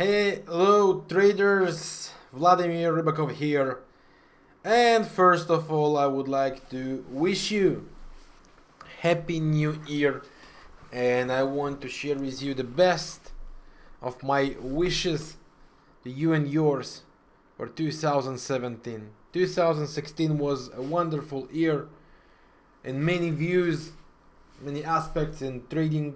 Hello traders, Vladimir Ribakov here, and first of all I would like to wish you Happy New Year, and I want to share with you the best of my wishes to you and yours for 2017. 2016 was a wonderful year in many views, many aspects in trading,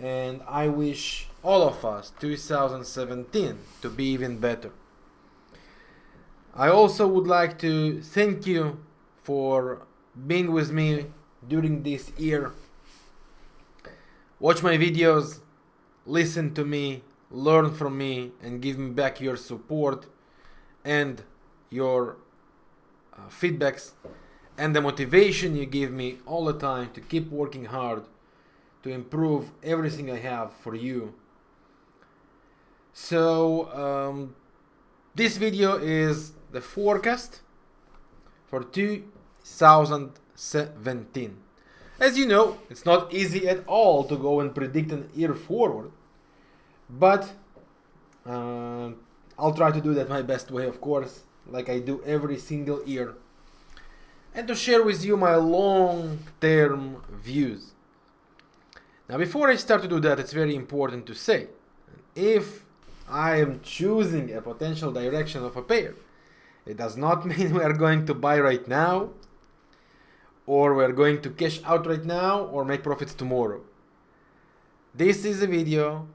and I wish all of us 2017 to be even better. I also would like to thank you for being with me during this year. Watch my videos, listen to me, learn from me, and give me back your support and your feedbacks and the motivation you give me all the time to keep working hard to improve everything I have for you. So this video is the forecast for 2017. As you know, it's not easy at all to go and predict an year forward, but I'll try to do that my best way, of course, like I do every single year, and to share with you my long-term views. Now, before I start to do that, it's very important to say, if I am choosing a potential direction of a pair, it does not mean we are going to buy right now, or we're going to cash out right now, or make profits tomorrow. This is a video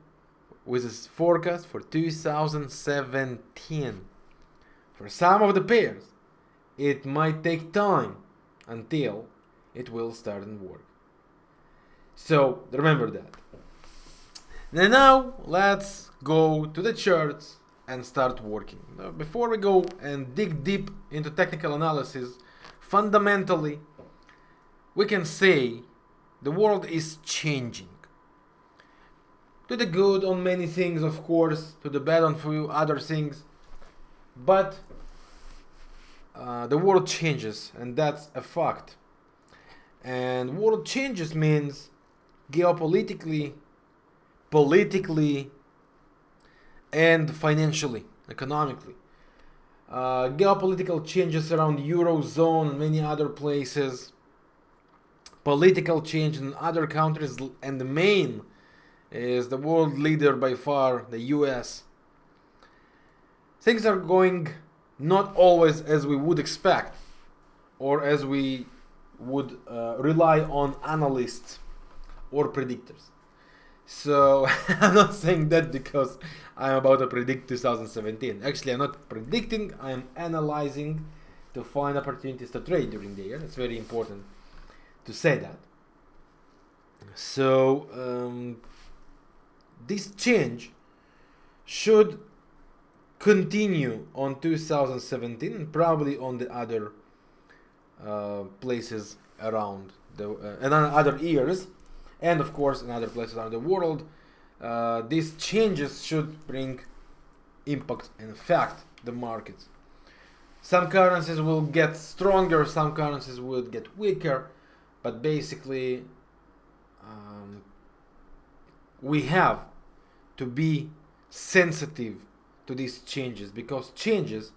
with a forecast for 2017. For some of the pairs, it might take time until it will start and work. So remember that. Now let's go to the charts and start working. Now, before we go and dig deep into technical analysis, fundamentally we can say the world is changing. To the good on many things, of course, to the bad on few other things, but the world changes, and that's a fact. And world changes means geopolitically, politically, and financially, economically. Geopolitical changes around Eurozone and many other places. Political change in other countries, and the main is the world leader by far, the US. Things are going not always as we would expect, or as we would rely on analysts or predictors. So I'm not saying that because I'm about to predict 2017. Actually, I'm not predicting, I'm analyzing to find opportunities to trade during the year. It's very important to say that. So this change should continue on 2017 and probably on the other places around and on other years, and of course in other places around the world. These changes should bring impact and affect the markets. Some currencies will get stronger, some currencies will get weaker, but basically we have to be sensitive to these changes, because changes,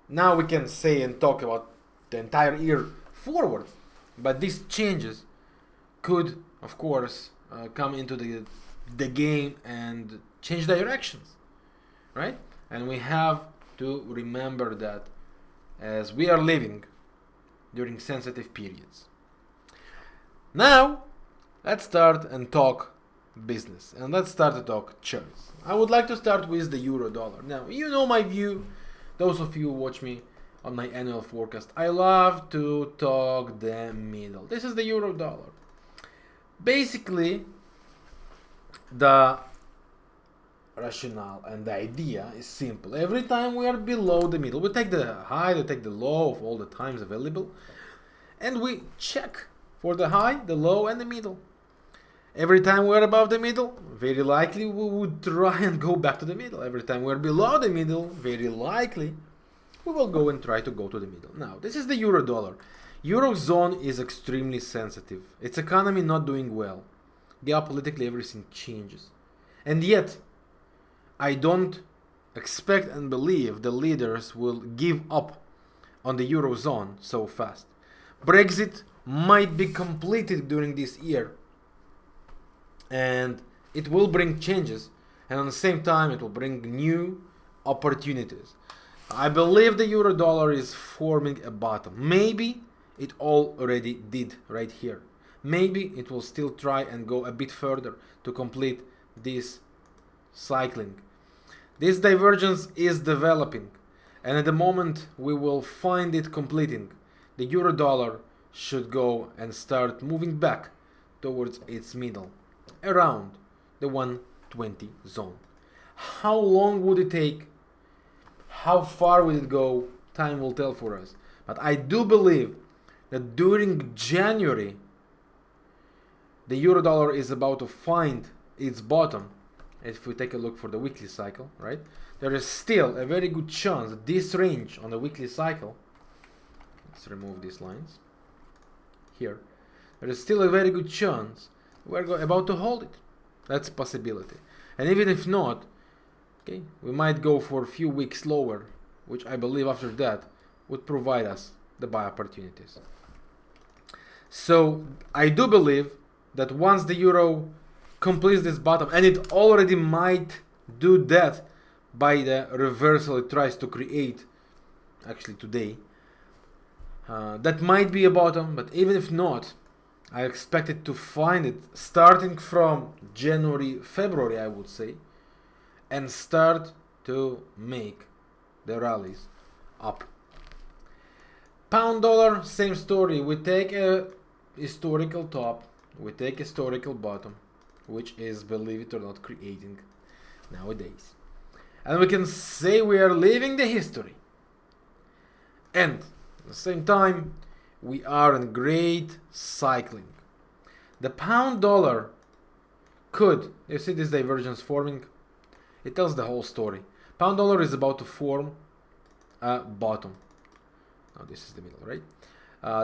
now we can say and talk about the entire year forward, but these changes could of course come into the game and change directions, right? And we have to remember that as we are living during sensitive periods. Now let's start and talk business, and let's start to talk charts. I would like to start with the euro dollar. Now, you know my view, those of you who watch me on my annual forecast, I love to talk the middle. This is the euro dollar. Basically, the rationale and the idea is simple. Every time we are below the middle, we take the high, we take the low of all the times available, and we check for the high, the low, and the middle. Every time we're above the middle, very likely we would try and go back to the middle. Every time we're below the middle, very likely we will go and try to go to the middle. Now, this is the euro dollar. Eurozone is extremely sensitive. Its economy not doing well. Geopolitically, everything changes. And yet, I don't expect and believe the leaders will give up on the Eurozone so fast. Brexit might be completed during this year, and it will bring changes, and at the same time it will bring new opportunities. I believe the euro dollar is forming a bottom. Maybe it already did right here. Maybe it will still try and go a bit further to complete this cycling. This divergence is developing, and at the moment we will find it completing, the euro dollar should go and start moving back towards its middle, around the 120 zone. How long would it take? How far will it go? Time will tell for us. But I do believe that during January, the euro dollar is about to find its bottom. If we take a look for the weekly cycle, right? There is still a very good chance that this range on the weekly cycle, let's remove these lines here, there is still a very good chance we're about to hold it. That's a possibility. And even if not, okay, we might go for a few weeks lower, which I believe after that would provide us the buy opportunities. So I do believe that once the euro completes this bottom, and it already might do that by the reversal it tries to create actually today, that might be a bottom. But even if not, I expect it to find it starting from January, February, I would say, and start to make the rallies up. Pound dollar, same story. We take a historical top, we take historical bottom, which is, believe it or not, creating nowadays. And we can say we are living the history. And at the same time, we are in great cycling. The pound dollar could, you see this divergence forming? It tells the whole story. Pound dollar is about to form a bottom. Now this is the middle, right?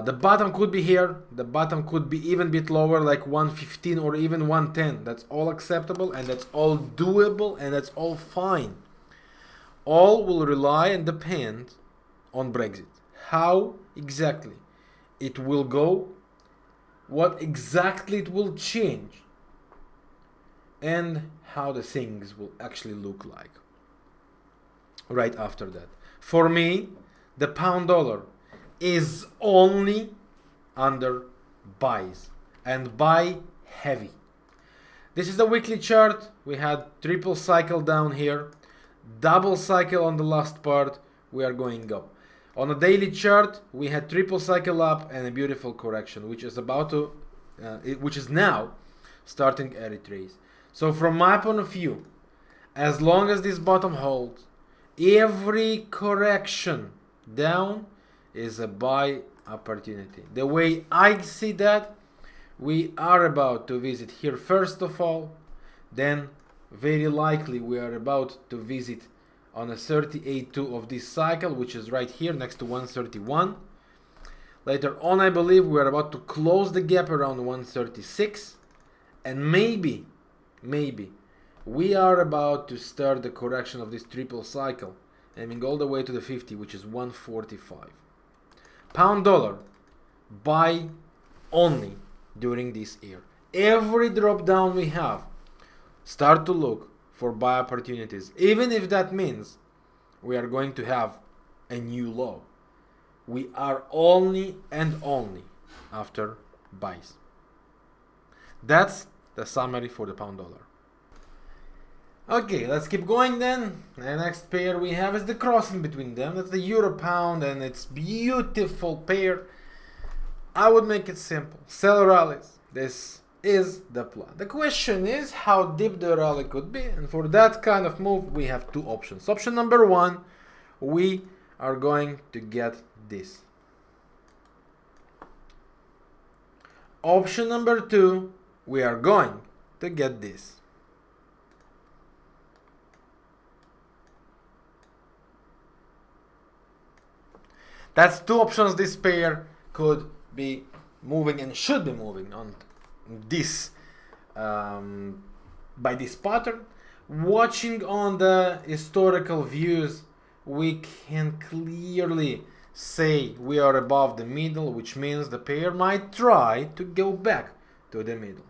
The bottom could be here. The bottom could be even a bit lower, like 115 or even 110. That's all acceptable, and that's all doable, and that's all fine. All will rely and depend on Brexit. How exactly it will go, what exactly it will change, and how the things will actually look like right after that. For me, the pound dollar is only under buys, and buy heavy. This is the weekly chart. We had triple cycle down here, double cycle on the last part. We are going up. On a daily chart, we had triple cycle up and a beautiful correction, which is about to, which is now starting a retrace. So from my point of view, as long as this bottom holds, every correction down is a buy opportunity. The way I see that, we are about to visit here first of all, then very likely we are about to visit on a 38.2 of this cycle, which is right here next to 131. Later on, I believe we are about to close the gap around 136, and maybe we are about to start the correction of this triple cycle, aiming all the way to the 50, which is 145. Pound dollar, buy only during this year. Every drop down we have, start to look for buy opportunities, even if that means we are going to have a new low. We are only and only after buys. That's the summary for the pound dollar. Okay, let's keep going then. The next pair we have is the crossing between them. That's the euro pound, and it's beautiful pair. I would make it simple. Sell rallies. This is the plan. The question is how deep the rally could be, and for that kind of move we have two options. Option number one, we are going to get this. Option number two, we are going to get this. That's two options this pair could be moving and should be moving on this by this pattern. Watching on the historical views, we can clearly say we are above the middle, which means the pair might try to go back to the middle.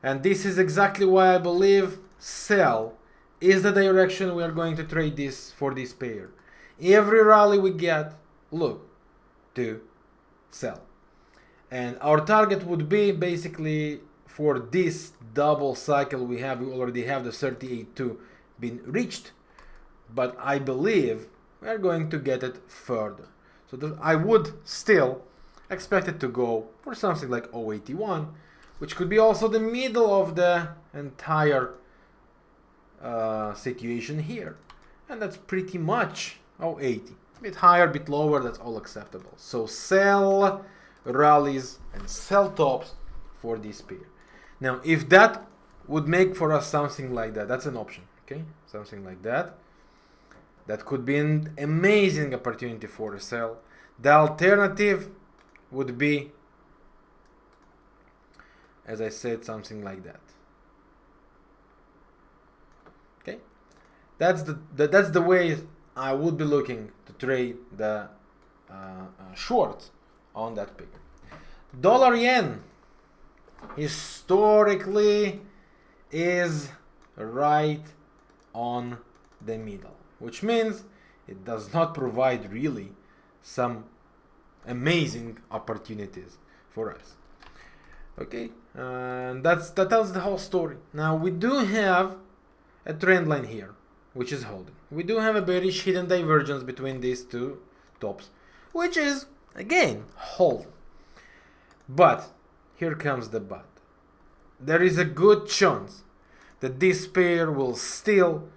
And this is exactly why I believe sell is the direction we are going to trade this for this pair. Every rally we get, look to sell. And our target would be basically for this double cycle we already have the 38.2 been reached, but I believe we are going to get it further. So I would still expect it to go for something like 0.81, which could be also the middle of the entire situation here. And that's pretty much 0.80. A bit higher, a bit lower, that's all acceptable. So sell rallies and sell tops for this pair. Now, if that would make for us something like that, that's an option, okay? Something like that. That could be an amazing opportunity for a sell. The alternative would be, as I said, something like that. Okay, that's the way I would be looking to trade the short on that pair. Dollar yen historically is right on the middle, which means it does not provide really some amazing opportunities for us. Okay, and that tells the whole story. Now we do have a trend line here, which is holding. We do have a bearish hidden divergence between these two tops, which is again holding. But here comes the but. There is a good chance that this pair will still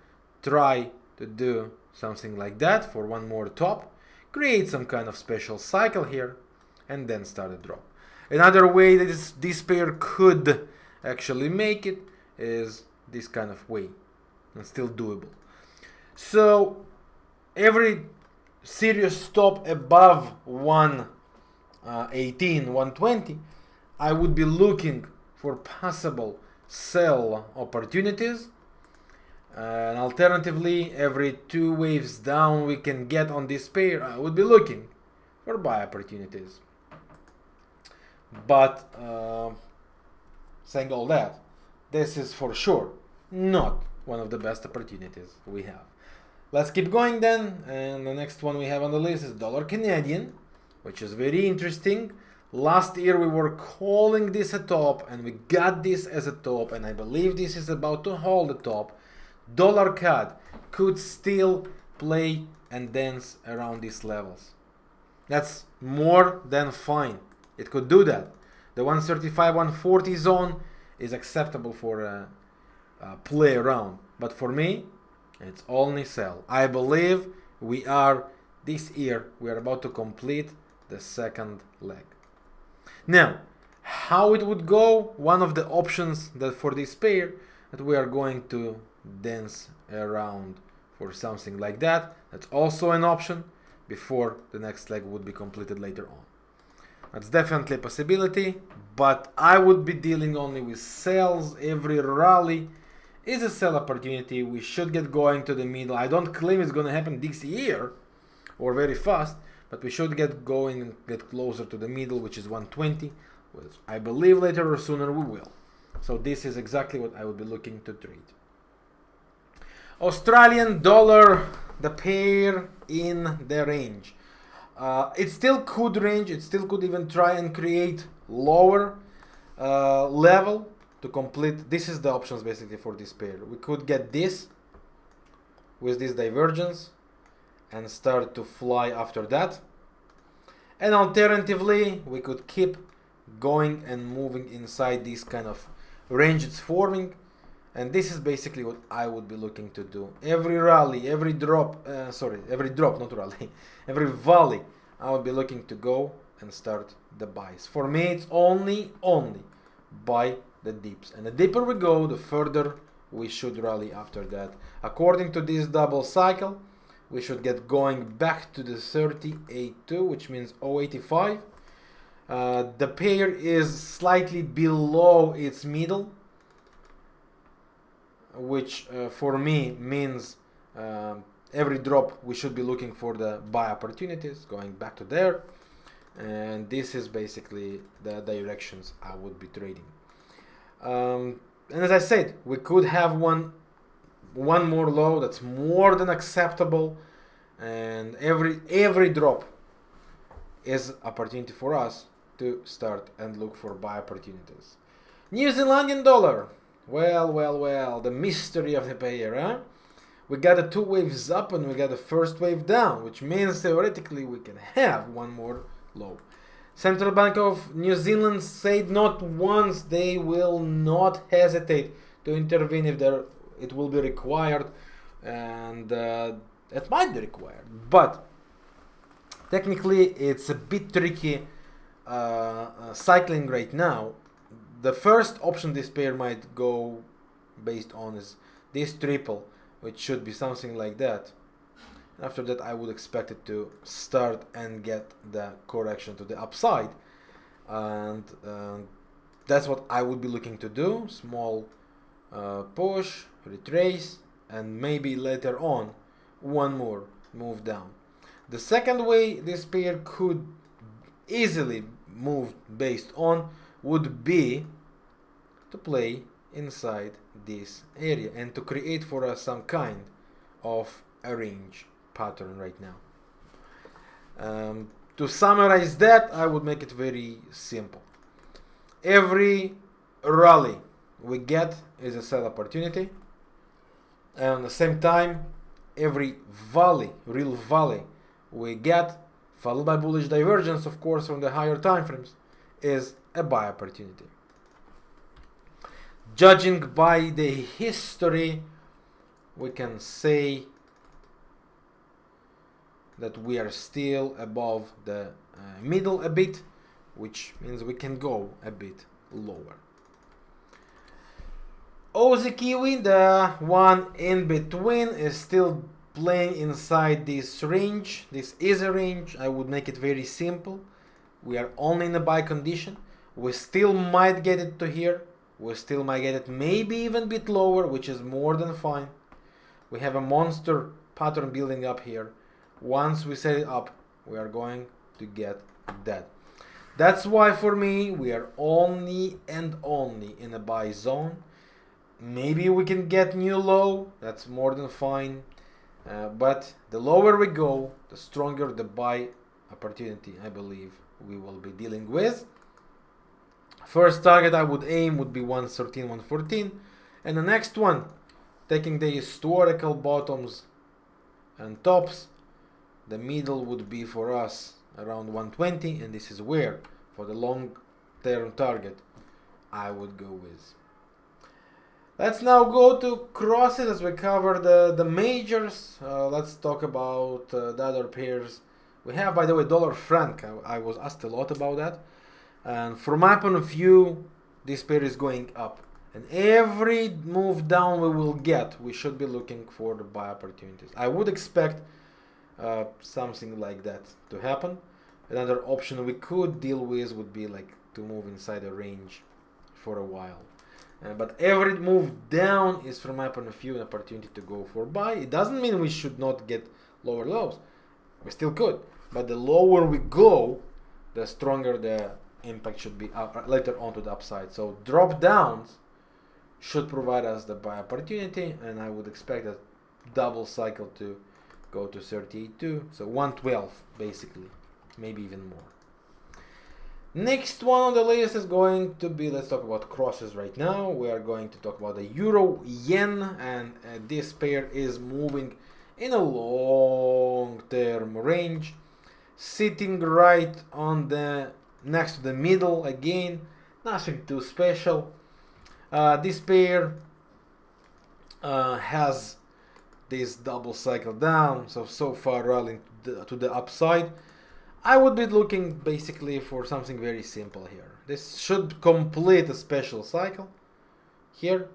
try to do something like that for one more top, create some kind of special cycle here, and then start a drop. Another way that this pair could actually make it is this kind of way, and still doable. So every serious stop above 118, 120, I would be looking for possible sell opportunities. And alternatively, every 2 waves down we can get on this pair, I would be looking for buy opportunities. But saying all that, this is for sure not one of the best opportunities we have. Let's keep going then, and the next one we have on the list is dollar Canadian, which is very interesting. Last year we were calling this a top, and we got this as a top, and I believe this is about to hold the top. Dollar CAD could still play and dance around these levels. That's more than fine. It could do that. The 135, 140 zone is acceptable for a play around, but for me, it's only sell. I believe this year we are about to complete the second leg. Now, how it would go? One of the options that for this pair that we are going to dance around for something like that. That's also an option before the next leg would be completed later on. That's definitely a possibility, but I would be dealing only with sells. Every rally is a sell opportunity. We should get going to the middle. I don't claim it's going to happen this year or very fast, but we should get going and get closer to the middle, which is 120, which I believe later or sooner we will. So this is exactly what I would be looking to trade. Australian dollar, the pair in the range. It still could range, it still could even try and create lower level to complete. This is the options basically for this pair. We could get this with this divergence and start to fly after that. And alternatively, we could keep going and moving inside this kind of range it's forming. And this is basically what I would be looking to do. Every rally, every drop, every drop, not rally, every volley, I would be looking to go and start the buys. For me, it's only buy the dips. And the deeper we go, the further we should rally after that. According to this double cycle, we should get going back to the 38.2, which means 0.85. The pair is slightly below its middle. which for me means every drop we should be looking for the buy opportunities, going back to there. And this is basically the directions I would be trading. And as I said, we could have one more low that's more than acceptable, and every drop is opportunity for us to start and look for buy opportunities. New Zealandian dollar. Well, the mystery of the pair, huh? We got the two waves up and we got the first wave down, which means theoretically we can have one more low. Central Bank of New Zealand said not once they will not hesitate to intervene if it will be required, and it might be required, but technically it's a bit tricky cycling right now. The first option this pair might go based on is this triple, which should be something like that. After that, I would expect it to start and get the correction to the upside, and that's what I would be looking to do. Small push, retrace, and maybe later on one more move down. The second way this pair could easily move based on would be to play inside this area and to create for us some kind of a range pattern right now. To summarize that, I would make it very simple. Every rally we get is a sell opportunity, and at the same time every real valley we get, followed by bullish divergence, of course, from the higher time frames, is a buy opportunity. Judging by the history, we can say that we are still above the middle a bit, which means we can go a bit lower. Aussie Kiwi, the one in between, is still playing inside this range. This is a range. I would make it very simple. We are only in a buy condition. We still might get it to here. We still might get it maybe even a bit lower, which is more than fine. We have a monster pattern building up here. Once we set it up, we are going to get that. That's why for me, we are only and only in a buy zone. Maybe we can get new low, that's more than fine. But the lower we go, the stronger the buy opportunity I believe we will be dealing with. First target I would aim would be 113, 114. And the next one, taking the historical bottoms and tops, the middle would be for us around 120, and this is where, for the long term target, I would go with. Let's now go to crosses as we cover the majors. Let's talk about the other pairs. We have, by the way, dollar franc. I was asked a lot about that. And from my point of view, this pair is going up. And every move down we will get, we should be looking for the buy opportunities. I would expect something like that to happen. Another option we could deal with would be like to move inside a range for a while. But every move down is, from my point of view, an opportunity to go for buy. It doesn't mean we should not get lower lows. We still could. But the lower we go, the stronger the impact should be later on to the upside. So drop downs should provide us the buy opportunity, and I would expect that double cycle to go to 38.2. So 112 basically, maybe even more. Next one on the list is going to be, let's talk about crosses right now. We are going to talk about the euro yen, and this pair is moving in a long term range, sitting right on the next to the middle again, nothing too special. This pair has this double cycle down, so far rallying to the upside. I would be looking basically for something very simple here. This should complete a special cycle here,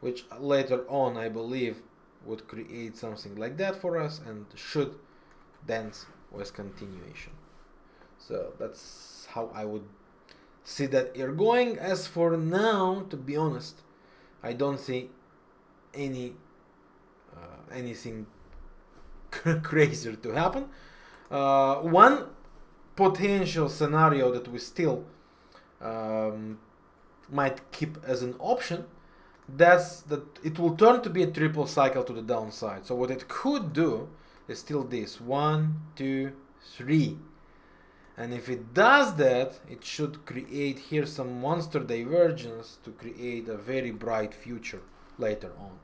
which later on I believe would create something like that for us and should dance with continuation. So that's how I would see that here going. As for now, to be honest, I don't see anything crazier to happen. One potential scenario that we still might keep as an option, that's that it will turn to be a triple cycle to the downside. So what it could do is still this 1, 2, 3, and if it does that, it should create here some monster divergence to create a very bright future later on.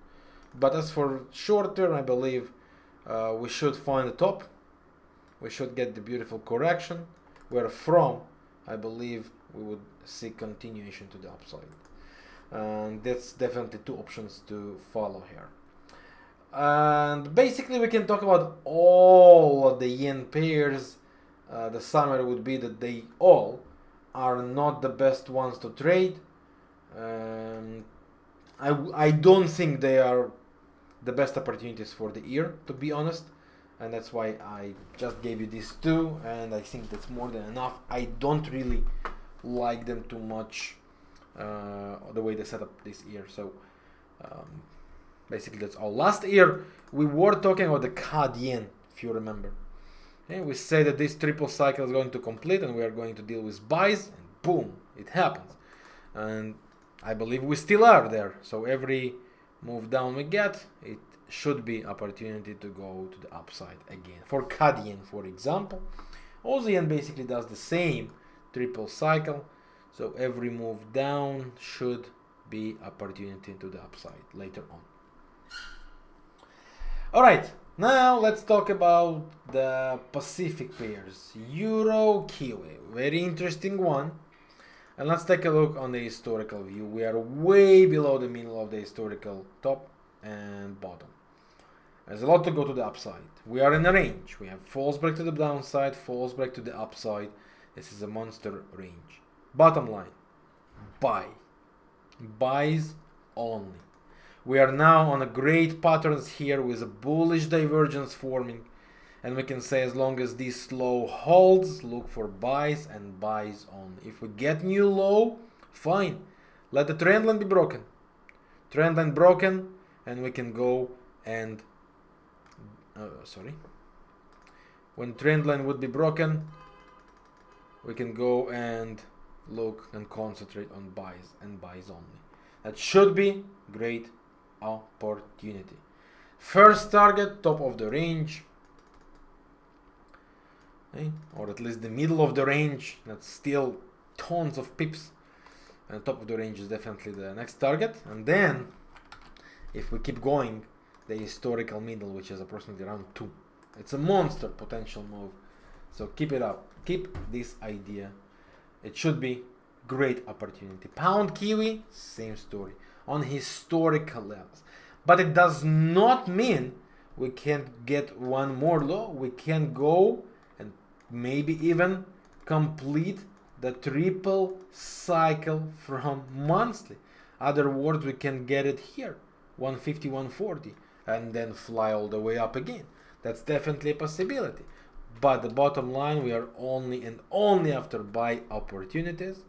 But as for short term, I believe we should find the top, we should get the beautiful correction, where from I believe we would see continuation to the upside. And that's definitely two options to follow here. And basically we can talk about all of the yen pairs. The summary would be that they all are not the best ones to trade. I don't think they are the best opportunities for the year, to be honest, and that's why I just gave you these two, and I think that's more than enough. I don't really like them too much, the way they set up this year. So basically that's all. Last year we were talking about the CAD yen, if you remember. Okay? We say that this triple cycle is going to complete and we are going to deal with buys, and boom, it happens. And I believe we still are there. So every move down we get, it should be opportunity to go to the upside again. For CAD yen, for example, Aussie yen basically does the same triple cycle. So every move down should be opportunity to the upside later on. Alright, now let's talk about the Pacific pairs. Euro, Kiwi, very interesting one. And let's take a look on the historical view. We are way below the middle of the historical top and bottom. There's a lot to go to the upside. We are in a range. We have false break to the downside, false break to the upside. This is a monster range. Bottom line, buy. Buys only. We are now on a great patterns here with a bullish divergence forming. And we can say as long as this low holds, look for buys and buys only. If we get new low, fine. Let the trend line be broken. Trend line broken, and we can go and when trend line would be broken, we can go and look and concentrate on buys and buys only. That should be great opportunity. First target, top of the range. Okay, or at least the middle of the range. That's still tons of pips, and top of the range is definitely the next target. And then if we keep going, the historical middle, which is approximately around 2. It's a monster potential move, so keep it up, keep this idea. It should be great opportunity. Pound Kiwi, same story on historical levels, but it does not mean we can't get one more low. We can go and maybe even complete the triple cycle from monthly. Other words, we can get it here, 150, 140, and then fly all the way up again. That's definitely a possibility. But the bottom line, we are only and only after buy opportunities,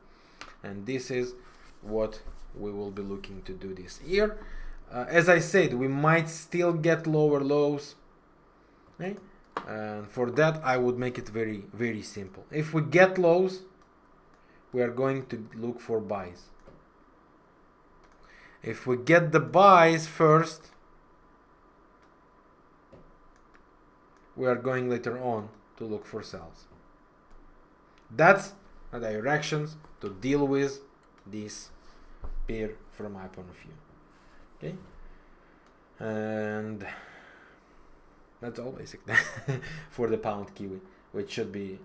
and this is what we will be looking to do this year. As I said, we might still get lower lows, okay? And for that I would make it very, very simple. If we get lows, we are going to look for buys. If we get the buys first, we are going later on to look for sells. That's the directions to deal with this pair from my point of view. Okay, and that's all basically for the pound Kiwi, which should be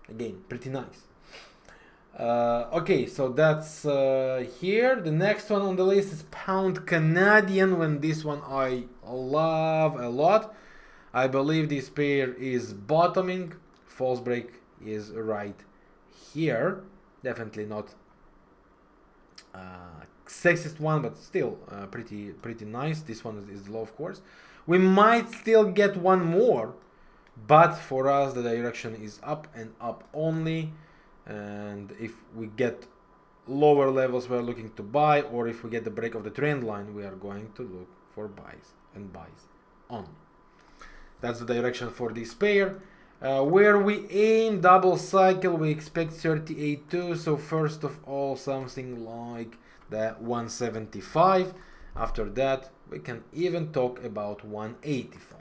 again pretty nice. Okay, so that's here. The next one on the list is pound Canadian. When this one I love a lot. I believe this pair is bottoming. False break is right here. Definitely not sexiest one, but still pretty nice. This one is low, of course. We might still get one more, but for us the direction is up and up only. And if we get lower levels we are looking to buy, or if we get the break of the trend line, we are going to look for buys and buys only. That's the direction for this pair. Where we aim double cycle, we expect 38.2. So first of all, something like the 175. After that, we can even talk about 185.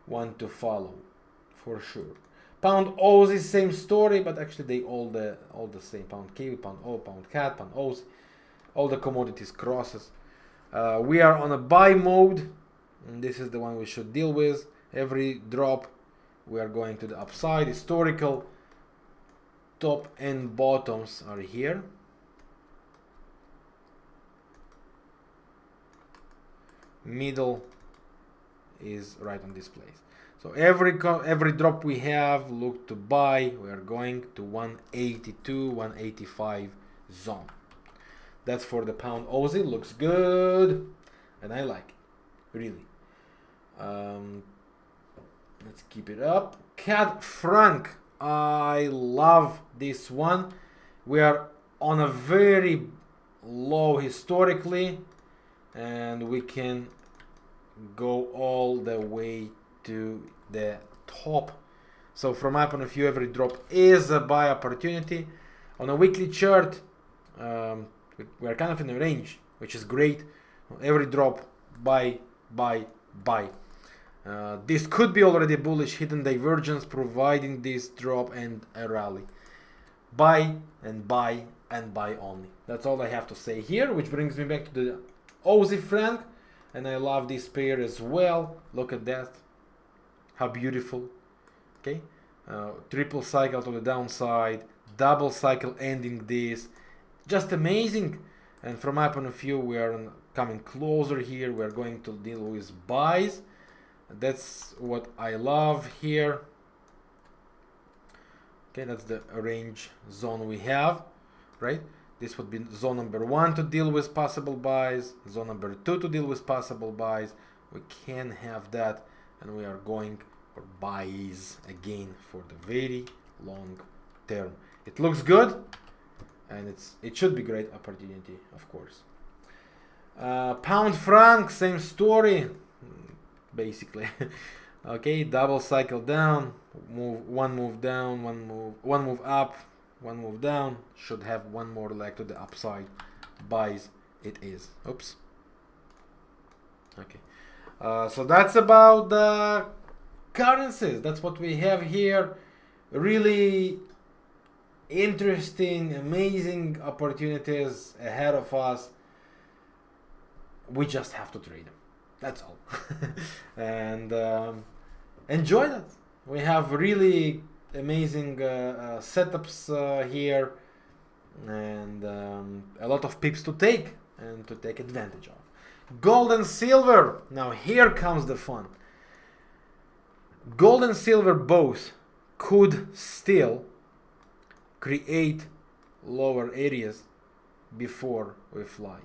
One to follow, for sure. Pound Aussie, same story, but actually they all the same. Pound Kiwi, Pound O, Pound CAD, Pound Aussie, all the commodities crosses. We are on a buy mode, and this is the one we should deal with. Every drop, we are going to the upside. Historical top and bottoms are here. Middle is right on this place. So every drop we have, look to buy. We are going to 182, 185 zone. That's for the Pound Aussie. Looks good, and I like it, really. Let's keep it up. CAD Franc, I love this one. We are on a very low historically, and we can go all the way to the top. So from my point of view, every drop is a buy opportunity. On a weekly chart, we are kind of in a range, which is great. Every drop, buy, buy, buy. This could be already bullish hidden divergence, providing this drop and a rally. Buy and buy and buy only. That's all I have to say here, which brings me back to the Aussie franc, and I love this pair as well. Look at that, how beautiful. Okay, triple cycle to the downside, double cycle ending this, just amazing. And from my point of view, we are coming closer here. We are going to deal with buys. That's what I love here. Okay, that's the range zone we have, right? This would be zone number 1 to deal with possible buys, zone number 2 to deal with possible buys. We can have that, and we are going for buys again for the very long term. It looks good, and it should be great opportunity, of course. Pound franc, same story, basically. Okay, double cycle down, one move down, one move up, one move down. Should have one more leg to the upside. Buys it is. Oops. Okay, so that's about the currencies. That's what we have here. Really interesting, amazing opportunities ahead of us. We just have to trade them. That's all. And enjoy that. We have really amazing setups here, and a lot of pips to take and to take advantage of. Gold and silver. Now here comes the fun. Gold and silver both could still create lower areas before we fly.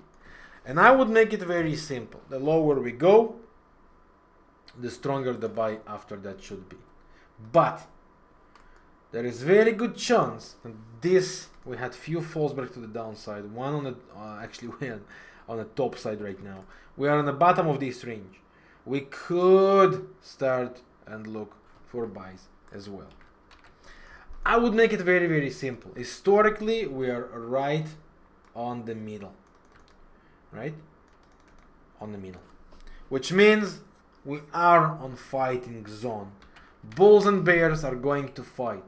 And I would make it very simple. The lower we go, the stronger the buy after that should be. But there is very good chance that this, we had few falls back to the downside. One on the, actually we are on the top side right now. We are on the bottom of this range. We could start and look for buys as well. I would make it very, very simple. Historically, we are right on the middle. Right? On the middle. Which means we are on fighting zone. Bulls and bears are going to fight.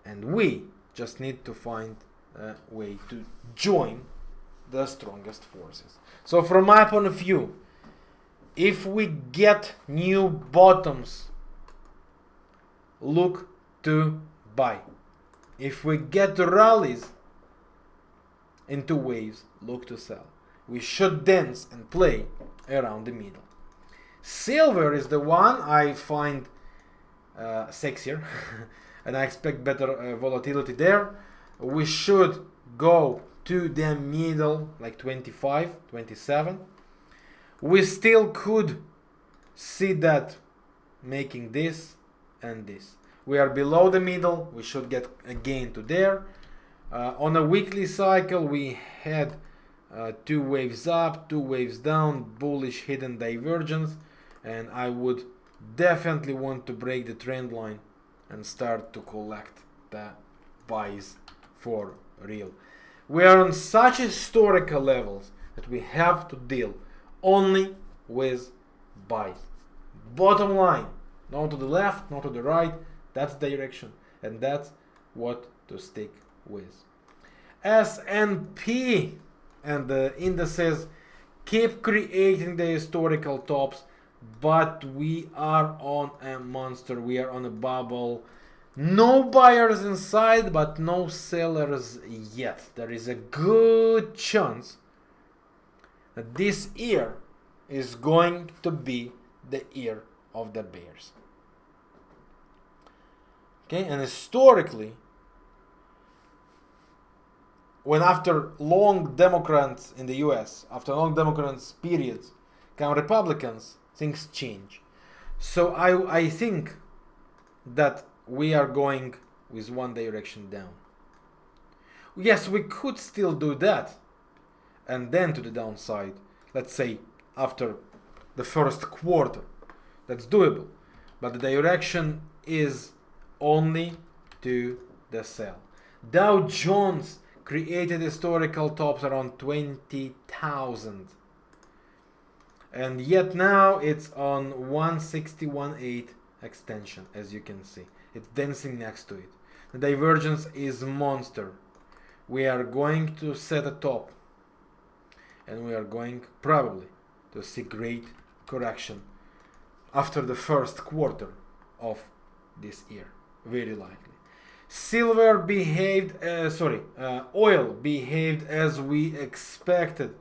And we just need to find a way to join the strongest forces. So from my point of view, if we get new bottoms, look to buy. If we get rallies into waves, look to sell. We should dance and play around the middle. Silver is the one I find sexier and I expect better volatility there. We should go to the middle, like 25, 27. We still could see that making this and this. We are below the middle. We should get again to there. On a weekly cycle, we had 2 waves up, 2 waves down, bullish hidden divergence, and I would definitely want to break the trend line and start to collect the buys for real. We are on such historical levels that we have to deal only with buys. Bottom line, not to the left, not to the right, that's the direction, and that's what to stick with. S&P and the indices keep creating the historical tops, but we are on a monster, we are on a bubble. No buyers inside, but no sellers yet. There is a good chance that this year is going to be the year of the bears. Okay, and historically, when after long Democrats in the US, after long Democrats periods, come Republicans, things change. So I think that we are going with one direction down. Yes, we could still do that, and then to the downside, let's say after the first quarter. That's doable, but the direction is only to the sell. Dow Jones created historical tops around 20,000, and yet now it's on 161.8 extension, as you can see. It's dancing next to it. The divergence is monster. We are going to set a top, and we are going probably to see great correction after the first quarter of this year, very likely. Silver behaved, oil behaved as we expected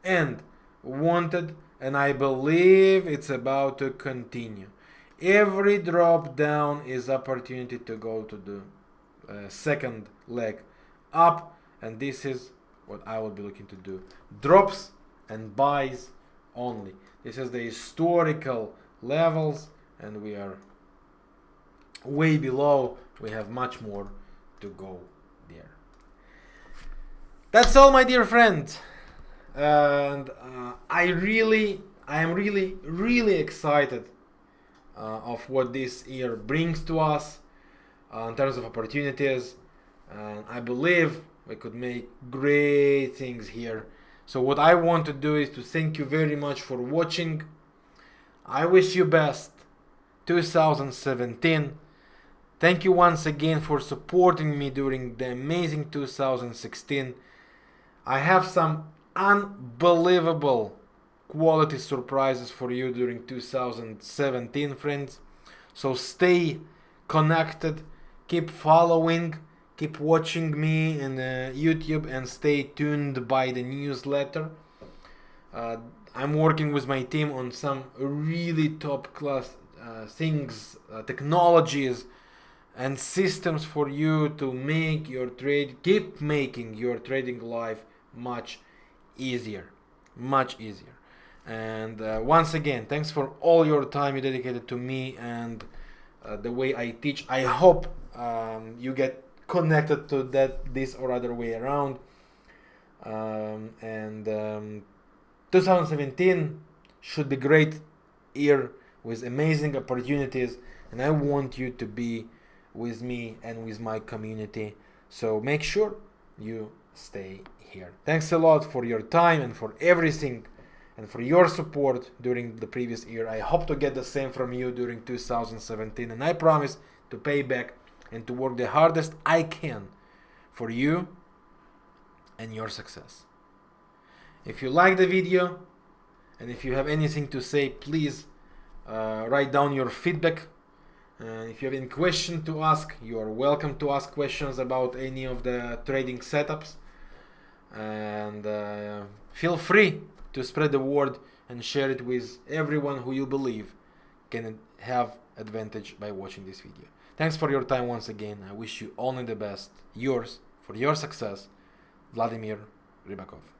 and wanted, and I believe it's about to continue. Every drop down is opportunity to go to the second leg up, and this is what I will be looking to do. Drops and buys only. This is the historical levels, and we are way below. We have much more to go there. That's all, my dear friend, and I am really excited of what this year brings to us in terms of opportunities, and I believe we could make great things here. So what I want to do is to thank you very much for watching. I wish you best 2017. Thank you once again for supporting me during the amazing 2016. I have some unbelievable quality surprises for you during 2017, friends. So stay connected, keep following, keep watching me in YouTube, and stay tuned by the newsletter. I'm working with my team on some really top class things, technologies and systems for you to make your keep making your trading life much easier. And once again, thanks for all your time you dedicated to me and the way I teach. I hope you get connected to this or other way around. 2017 should be great year with amazing opportunities, and I want you to be with me and with my community. So make sure you stay here. Thanks a lot for your time and for everything, and for your support during the previous year. I hope to get the same from you during 2017, and I promise to pay back and to work the hardest I can for you and your success. If you like the video and if you have anything to say, please write down your feedback. If you have any question to ask, you are welcome to ask questions about any of the trading setups, and feel free to spread the word and share it with everyone who you believe can have advantage by watching this video. Thanks for your time once again. I wish you only the best. Yours, for your success, Vladimir Ribakov.